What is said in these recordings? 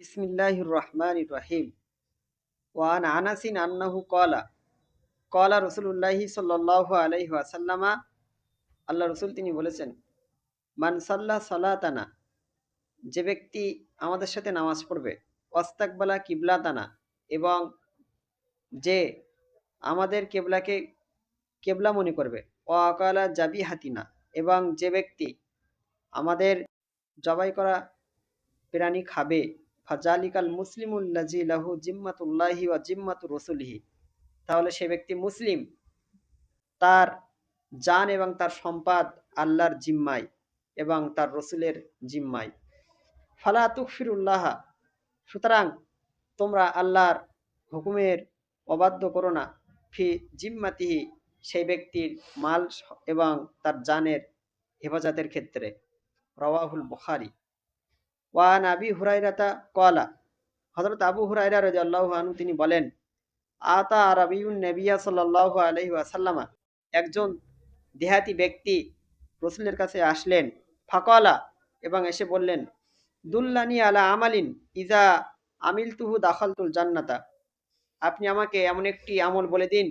বিসমিল্লাহির রহমানির রহিম। ওয়ান আনাসিন আন্নাহু ক্বালা ক্বালা রাসূলুল্লাহি সাল্লাল্লাহু আলাইহি ওয়াসাল্লামা, আল্লাহ রসুল তিনি বলেছেন, মান সাল্লা সালাতানা, যে ব্যক্তি আমাদের সাথে নামাজ পড়বে, ওয়াস্তাকবালা কিবলাতানা, এবং যে আমাদের কেবলাকে কেবলা মনে করবে, ওয়া আকালা জাবিহাতিনা, এবং যে ব্যক্তি আমাদের জবাই করা প্রাণী খাবে, ফাজালিকাল মুসলিমুল্লাজি লাহু জিম্মাতুল্লাহি ওয়া জিম্মাতু রসুলিহি, তাহলে সে ব্যক্তি মুসলিম, তার জান এবং তার সম্পদ আল্লাহর জিম্মায় এবং তার রসুলের জিম্মায়। ফালা তুকফিরুল্লাহ, সুতরাং তোমরা আল্লাহর হুকুমের অবাধ্য করো না, ফি জিম্মাতিহি, সেই ব্যক্তির মাল এবং তার জানের হেফাজতের ক্ষেত্রে। রওয়াহুল বুখারী। ওয়ান আবি হুরাইরাতা ক্বালা, হযরত আবু হুরায়রা রাদিয়াল্লাহু আনহু তিনি বলেন, আতা আরাবিয়ুন নবিয়্যা সাল্লাল্লাহু আলাইহি ওয়াসাল্লামা, একজন দেহাতি ব্যক্তি রসুলের কাছে আসলেন, ফাকালা, এবং এসে বললেন, দুল্লানি আলা আমালিন ইজা আমিলতুহু দাখালতুল জান্নাতা, আপনি আমাকে এমন একটি আমল বলে দিন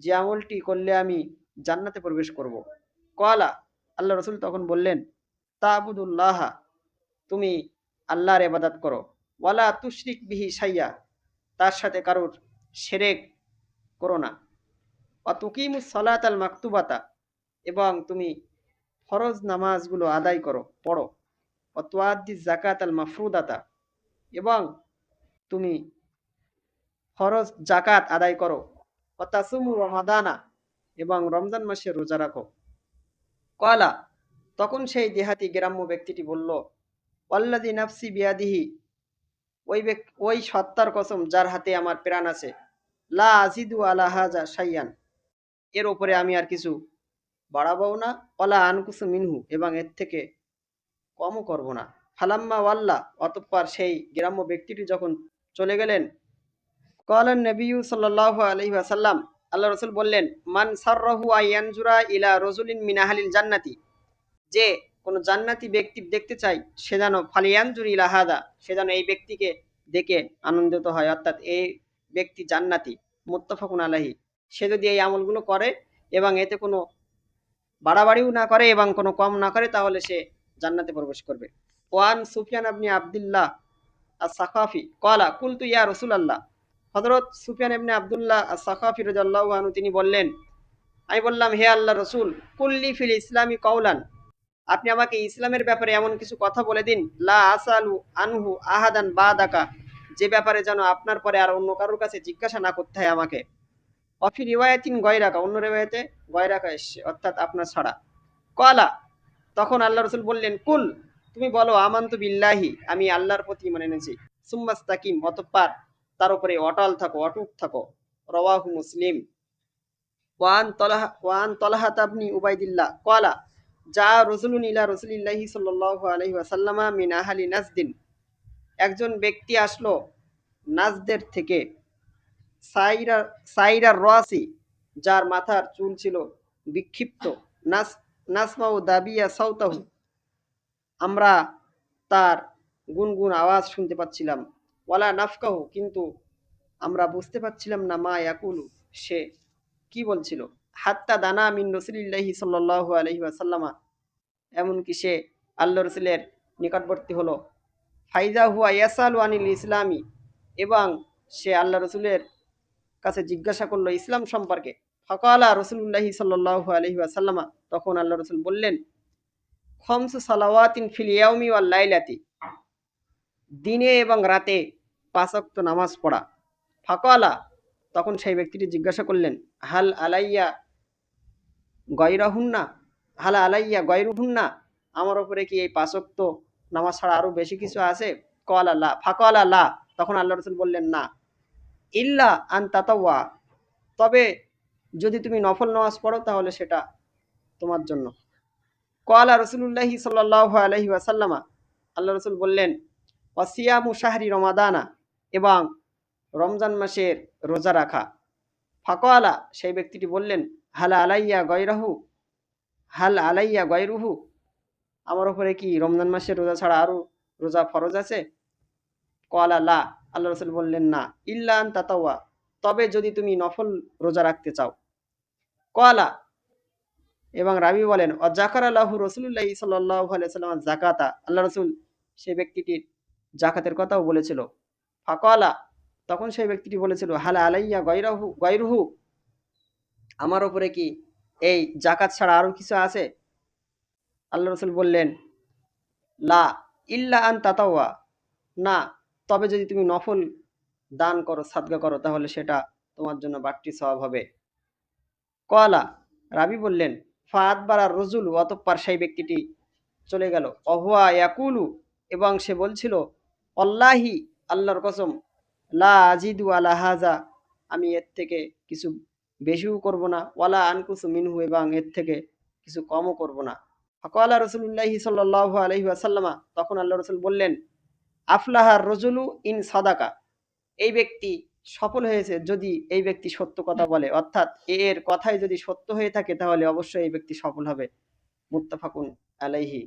যে আমলটি করলে আমি জান্নাতে প্রবেশ করব। ক্বালা, আল্লাহ রসুল তখন বললেন, তা'বুদুল্লাহা, তুমি আল্লাহর ইবাদত করো, ওয়ালা তুশরিক বিহি শাইয়া, তার সাথে কারোর শিরক করো না, ওয়া তুকিমুস সালাতাল মাকতুবাতা, এবং তুমি ফরজ নামাজগুলো আদায় করো, পড়ো, ওয়া তুআদ্দিজ যাকাতাল মাফরুদাতা, এবং তুমি ফরজ জাকাত আদায় করো, ওয়া তাসুমু রমাদানা, এবং রমজান মাসে রোজা রাখো। ক্বালা, তখন সেই দেহাতি গ্রাম্য ব্যক্তিটি বলল, ওয়াল্লাযী নাফসি বিয়াদিহি, ওই সত্তার কসম যার হাতে আমার প্রাণ আছে, লা আজিদু আলা হাযা শাইয়ান, এর উপরে আমি আর কিছু বাড়াবও না, ওয়ালা আনকুসু মিনহু, এবং এর থেকে কমও করব না। ফালাম্মা ওয়াল্লা, অতঃপর সেই গ্রাম্য ব্যক্তিটি যখন চলে গেলেন, ক্বালান নবিয়্যু সাল্লাল্লাহু আলাইহি ওয়াসাল্লাম, আল্লাহ রাসূল বললেন, মান সাররাহু আইয়ানজুরা ইলা রাজুলিন মিন আহলিল জান্নাতি, যে কোন জান্নাতি ব্যক্তি দেখতে চাই, সে যেন ফালিয়ানজুর ইলা হাদা, সে যেন এই ব্যক্তিকে দেখে আনন্দিত হয়, অর্থাৎ এই ব্যক্তি জান্নাতি, মুত্তাফাকুন আলাইহি, সে যদি এই আমলগুলো করে এবং এতে কোনো বাড়াবাড়িও না করে এবং কোনো কম না করে, তাহলে সে জান্নাতে প্রবেশ করবে। ওয়ান সুফিয়ান ইবনে আব্দুল্লাহ আস-সাকাফি ক্বালা কুলতু ইয়া রাসূলুল্লাহ, হযরত সুফিয়ান ইবনে আব্দুল্লাহ আস-সাকাফি রাদিয়াল্লাহু আনহু তিনি বললেন, আমি বললাম, হে আল্লাহর রাসূল, কুল্লি ফিল ইসলামি কাওলান, আপনি আমাকে ইসলামের ব্যাপারে এমন কিছু কথা বলে দিন, লা আসালু আনহু আহাদান বাদাকা, যে ব্যাপারে যেন আপনার পরে আর অন্য কারোর কাছে জিজ্ঞাসা না করতে হয় আমাকে। অফি রিওয়ায়াতিন গয়রাকা, অন্য রিওয়ায়াতে গয়রাকা এসছে, অর্থাৎ আপনার ছাড়া। ক্বালা, তখন আল্লাহ রসুল বললেন, কুল, তুমি বলো, আমান্তু বিল্লাহি, আমি আল্লাহর প্রতি ঈমান এনেছি, সুম্মাস্তাকিম, অতঃপর তার উপরে অটল থাকো, অটুট থাকো। রাওয়াহু মুসলিম। ওয়ান তলহা ইবনে উবাইদিল্লাহ ক্বালা যা রাজুলুন ইলা রাসূলিল্লাহি সাল্লাল্লাহু আলাইহি ওয়াসাল্লামা মিন আহলি নাজদিন, একজন ব্যক্তি আসলো নাজদের থেকে, সাইরা সাইরার রাসি, যার মাথার চুল ছিল বিক্ষিপ্ত, নাস নাসমাউ দাবিয়া সাউতাহু, আমরা তার গুনগুন আওয়াজ শুনতে পাচ্ছিলাম, ওয়ালা নাফকাহু, কিন্তু আমরা বুঝতে পারছিলাম না, মা ইয়াকুলু, সে কি বলছিল, হাত্তা দানা মিন রাসূলিল্লাহি সাল্লাল্লাহু আলাইহি ওয়াসাল্লামা, এমনকি সে আল্লাহ রসুলের নিকটবর্তী হলো, ফাইজা হুয়া ইয়াসালু আনিল ইসলামি, এবং সে আল্লাহ রসুলের কাছে জিজ্ঞাসা করলো ইসলাম সম্পর্কে। ফাকালা রসুলুল্লাহি সাল্লাল্লাহু আলাইহি ওয়াসাল্লামা, তখন আল্লাহ রসুল বললেন, খমসু সালাওয়াতিন ফিল ইয়াউমি ওয়াল লাইলাতি, দিনে এবং রাতে 5 ওয়াক্ত নামাজ পড়া। ফাকালা, তখন সেই ব্যক্তিটি জিজ্ঞাসা করলেন, হাল আলাইয়া গয়রাহুন্না, হাল আলাইয়া গয়রুহুন্না, আমার উপরে কি এই 5 ওয়াক্ত নামাজ ছাড়া আরো বেশি কিছু আছে? ক্বালা লা, ফাকালা লা, তখন আল্লাহ রাসূল বললেন, না, ইল্লা আন তাতাওয়া, তবে যদি তুমি নফল নামাজ পড়ো তাহলে সেটা তোমার জন্য। ক্বালা রাসূলুল্লাহি সাল্লাল্লাহু আলাইহি ওয়াসাল্লামা, আল্লাহ রাসূল বললেন, ওয়াসিয়ামু শাহরি রমাদানা, এবং রমজান মাসের রোজা রাখা। ফাকালা, সেই ব্যক্তিটি বললেন, হাল আলাইয়া গয়রাহু, হাল আলাইয়া গয়রুহু, আমার উপরে কি রমজান মাসের রোজা ছাড়া আরো রোজা ফরজ আছে? কলা লা, আল্লাহ রসুল বললেন না, ইল্লা আন তাতাওয়া, তবে যদি তুমি নফল রোজা রাখতে চাও। কলা, এবং রাবি বলেন অজাকার আল্লাহ রসুল্লাহ সাল্লাহ আলাইসাল্লাম জাকাতা, আল্লাহ রসুল সেই ব্যক্তিটির জাকাতের কথাও বলেছিল। ফাকলা, তখন সেই ব্যক্তিটি বলেছিল হালা আলাইয়া গৈরহু, আমার ওপরে কি এই জাকাত ছাড়া আরো কিছু আছে? আল্লাহ রসুল বললেন লা ইল্লা আন তাতাওয়া, না, তবে যদি তুমি নফল দান করো, সাদকা করো, তাহলে সেটা তোমার জন্য বাড়তি সওয়াব হবে। কলা, রাবি বললেন ফাত বারা রজুল, অতঃপর সেই ব্যক্তিটি চলে গেল। অহুয়া ইয়াকুলু, এবং সে বলছিল অল্লাহি, আল্লাহর কসম, লা আজিদু আলা হাজা, আমি এর থেকে কিছু বেশিও করব না, ওয়ালা আনকুসু মিনহু, এবং এর থেকে কিছু কমও করব না। ফাকালা রাসূলুল্লাহি সাল্লাল্লাহু আলাইহি ওয়াসাল্লামা, তখন আল্লাহ রাসূল বললেন আফলাহার রজুলু ইন সাদাকা, এই ব্যক্তি সফল হয়েছে যদি এই ব্যক্তি সত্য কথা বলে, অর্থাৎ এর কথাই যদি সত্য হয়ে থাকে তাহলে অবশ্যই এই ব্যক্তি সফল হবে। মুত্তাফাকুন আলাইহি।